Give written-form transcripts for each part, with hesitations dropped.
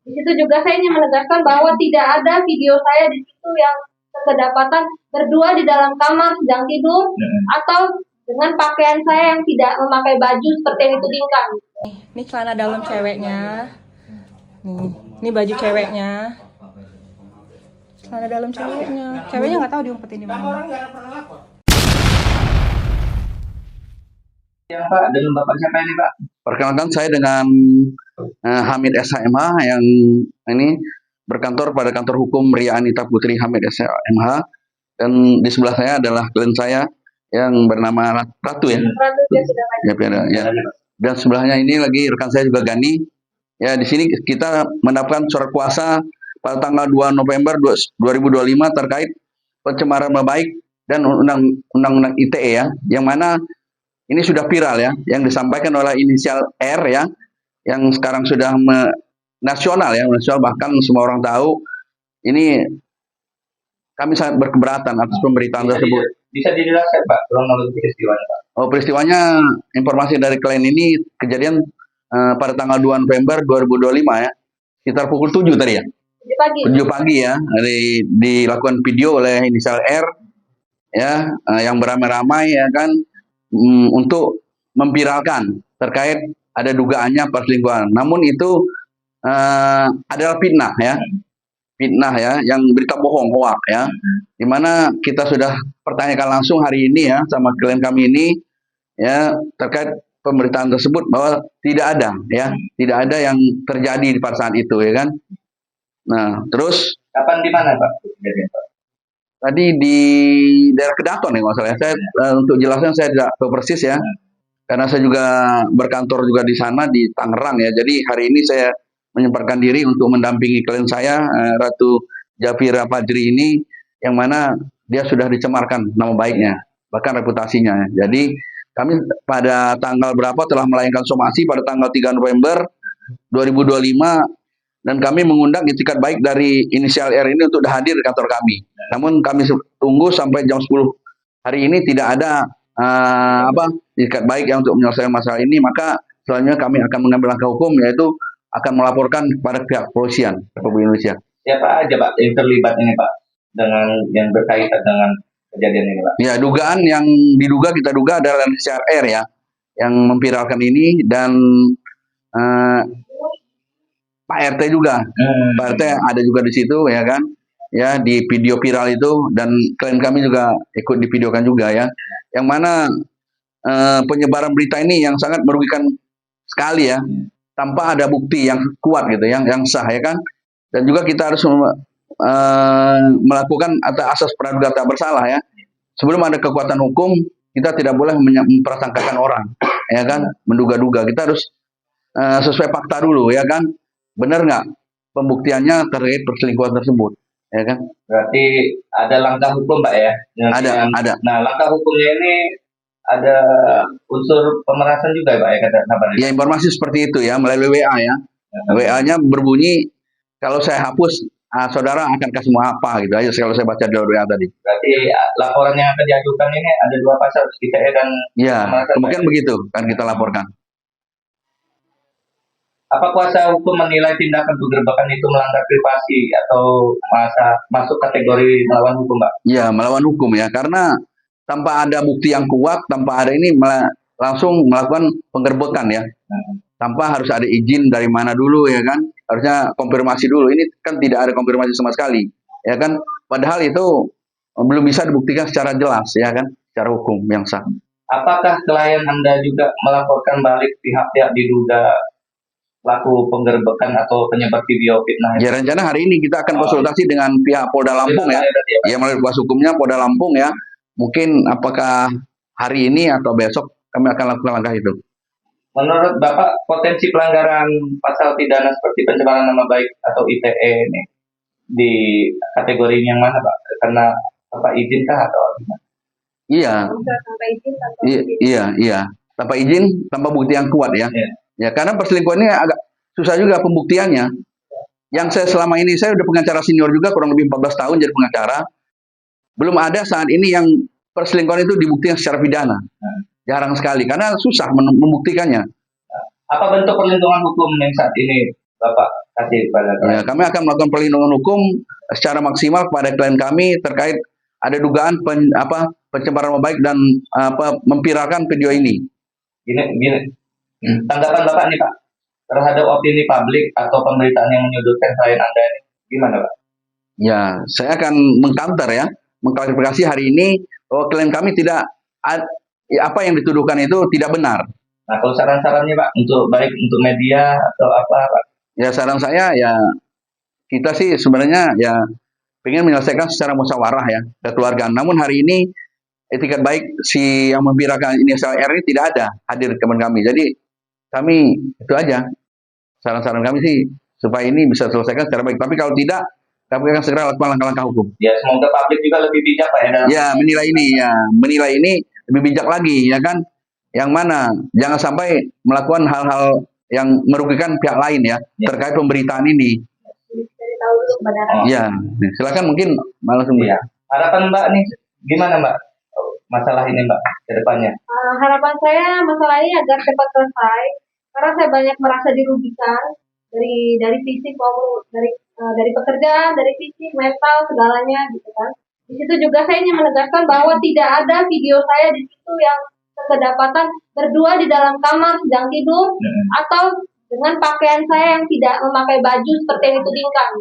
Di situ juga saya ingin menegaskan bahwa tidak ada video saya di situ yang kedapatan berdua di dalam kamar sedang tidur atau dengan pakaian saya yang tidak memakai baju seperti yang ditudingkan. Ini celana dalam ceweknya. Ini baju ceweknya. Celana dalam ceweknya. Ceweknya nggak tahu diumpetin di mana. Ya Pak, dengan Bapak siapa ini Pak? Perkenalkan saya dengan Hamid SHMH yang ini berkantor pada kantor hukum Ria Anita Putri Hamid SHMH, dan di sebelah saya adalah klien saya yang bernama Ratu ya. Ya. Dan sebelahnya ini lagi rekan saya juga Gani. Ya, di sini kita mendapatkan surat kuasa pada tanggal 2 November 2025 terkait pencemaran nama baik dan undang-undang ITE ya, yang mana ini sudah viral ya, yang disampaikan oleh inisial R ya, yang sekarang sudah nasional ya, nasional, bahkan semua orang tahu. Ini kami sangat berkeberatan atas pemberitaan tersebut. Bisa dijelaskan Pak, kronologi peristiwanya Pak? Oh, peristiwanya, informasi dari klien ini kejadian pada tanggal 2 November 2025 ya, sekitar pukul 7 tadi ya. 7 pagi ya, dilakukan video oleh inisial R ya, yang beramai-ramai ya kan, untuk memviralkan terkait ada dugaannya perselingkuhan. Namun itu adalah fitnah ya, yang berita bohong, hoak ya. Dimana kita sudah pertanyakan langsung hari ini ya sama klien kami ini ya terkait pemberitaan tersebut bahwa tidak ada yang terjadi pada saat itu ya kan. Nah, terus kapan di mana Pak? Tadi di daerah Kedaton ya, masalah saya untuk jelasnya saya tidak tahu persis ya, karena saya juga berkantor juga di sana di Tangerang ya. Jadi hari ini saya menyempatkan diri untuk mendampingi klien saya Ratu Jafira Fajri ini, yang mana dia sudah dicemarkan nama baiknya, bahkan reputasinya. Jadi kami pada tanggal berapa telah melayangkan somasi pada tanggal 3 November 2025, dan kami mengundang itikat baik dari inisial R ini untuk hadir di kantor kami. Namun kami tunggu sampai jam 10 hari ini tidak ada itikat baik yang untuk menyelesaikan masalah ini. Maka selanjutnya kami akan mengambil langkah hukum, yaitu akan melaporkan kepada pihak kepolisian Republik Indonesia. Siapa aja Pak yang terlibat ini Pak dengan yang berkaitan dengan kejadian ini Pak? Ya, dugaan yang kita duga adalah inisial R ya, yang memviralkan ini, dan Pak RT juga, Pak RT ada juga di situ ya kan, ya di video viral itu, dan klien kami juga ikut divideokan juga ya, yang mana penyebaran berita ini yang sangat merugikan sekali ya, tanpa ada bukti yang kuat gitu, yang sah ya kan, dan juga kita harus melakukan atas asas praduga tak bersalah ya. Sebelum ada kekuatan hukum, kita tidak boleh memprasangkakan orang ya kan, menduga-duga. Kita harus sesuai fakta dulu ya kan, benar nggak pembuktiannya terkait perselingkuhan tersebut ya kan. Berarti ada langkah hukum Pak ya? Ada. Nah, langkah hukumnya ini ada unsur pemerasan juga Pak ya, kata kabarnya? Ya, informasi seperti itu ya, melalui WA ya. WA-nya berbunyi, kalau saya hapus saudara akan kasih mau apa gitu aja kalau saya baca di WA tadi. Berarti laporan yang akan diajukan ini ada 2 pasal, ITE dan ya, mungkin begitu kan kita laporkan. Apa kuasa hukum menilai tindakan penggerbekan itu melanggar privasi atau masuk kategori melawan hukum, Pak? Ya, melawan hukum ya, karena tanpa ada bukti yang kuat, tanpa ada ini langsung melakukan penggerbekan ya, tanpa harus ada izin dari mana dulu ya kan, harusnya konfirmasi dulu. Ini kan tidak ada konfirmasi sama sekali ya kan, padahal itu belum bisa dibuktikan secara jelas ya kan, secara hukum yang sah. Apakah klien Anda juga melaporkan balik pihak-pihak diduga pelaku penggerbekan atau penyebar video fitnah? Ya, rencana hari ini kita akan konsultasi dengan pihak Polda Lampung ya, melalui kuasa hukumnya Polda Lampung ya. Mungkin apakah hari ini atau besok kami akan lakukan langkah itu. Menurut Bapak, potensi pelanggaran pasal pidana seperti pencemaran nama baik atau ITE ini di kategori yang mana Pak? Karena Bapak izinkah atau gimana? Iya. Iya. Tanpa izin, tanpa bukti yang kuat ya. Ya, karena perselingkuhan ini agak susah juga pembuktiannya. Yang saya selama ini, saya udah pengacara senior juga, kurang lebih 14 tahun jadi pengacara. Belum ada saat ini yang perselingkuhan itu dibuktikan secara pidana. Jarang sekali, karena susah membuktikannya. Apa bentuk perlindungan hukum yang saat ini Bapak kasih kepada Ya, klien. kami akan melakukan perlindungan hukum secara maksimal kepada klien kami terkait ada dugaan pencemaran nama baik dan memviralkan video ini. Gini, tanggapan Bapak nih Pak terhadap opini publik atau pemberitaan yang menyudutkan klien Anda ini gimana Pak? Ya, saya akan mengcounter ya, mengklarifikasi hari ini bahwa klien kami apa yang dituduhkan itu tidak benar. Nah, kalau saran-sarannya Pak untuk baik untuk media atau apa Pak? Ya, saran saya ya kita sih sebenarnya ya ingin menyelesaikan secara musyawarah ya kekeluargaan. Namun hari ini etikat baik si yang memviralkan inisial R ini tidak ada hadir teman kami. Jadi kami itu aja saran-saran kami sih supaya ini bisa selesaikan secara baik. Tapi kalau tidak, kami akan segera lakukan langkah-langkah hukum. Ya, semoga publik juga lebih bijak Pak ya dalam Ya, menilai ini lebih bijak lagi ya kan. Yang mana jangan sampai melakukan hal-hal yang merugikan pihak lain ya terkait pemberitaan ini. Dari tahu dulu kebenaran. Ya, silakan mungkin langsung ya. Harapan Mbak nih gimana Mbak masalah ini Mbak ke depannya? Harapan saya masalah ini agar cepat selesai karena saya banyak merasa dirugikan dari fisik maupun dari pekerjaan, dari fisik, mental, segalanya gitu kan. Di situ juga saya ingin menegaskan bahwa tidak ada video saya di situ yang kedapatan berdua di dalam kamar sedang tidur atau dengan pakaian saya yang tidak memakai baju seperti yang ditudingkan.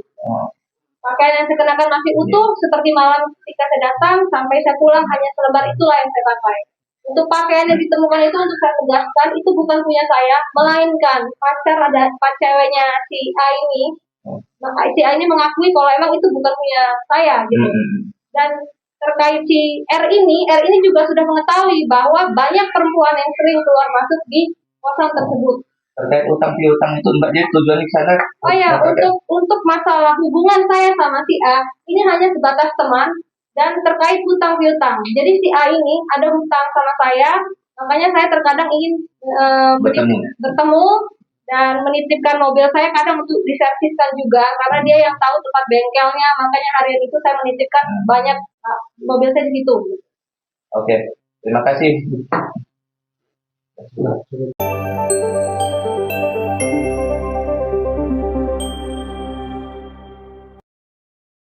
Pakaian yang saya kenakan masih utuh seperti malam ketika saya datang sampai saya pulang hanya selebar itulah yang saya pakai. Untuk pakaian yang ditemukan itu untuk saya tegaskan itu bukan punya saya, melainkan ceweknya si A ini. Maka si A ini mengakui kalau emang itu bukan punya saya gitu. Dan terkait si R ini juga sudah mengetahui bahwa banyak perempuan yang sering keluar masuk di kosan tersebut. Terkait utang piutang itu Mbak, jadi tujuannya ke sana. Oh ya, untuk masalah hubungan saya sama si A ini hanya sebatas teman dan terkait hutang piutang. Jadi si A ini ada hutang sama saya, makanya saya terkadang ingin bertemu dan menitipkan mobil saya kadang untuk diserviskan juga karena dia yang tahu tempat bengkelnya, makanya hari itu saya menitipkan banyak mobil saya di situ. Oke, terima kasih.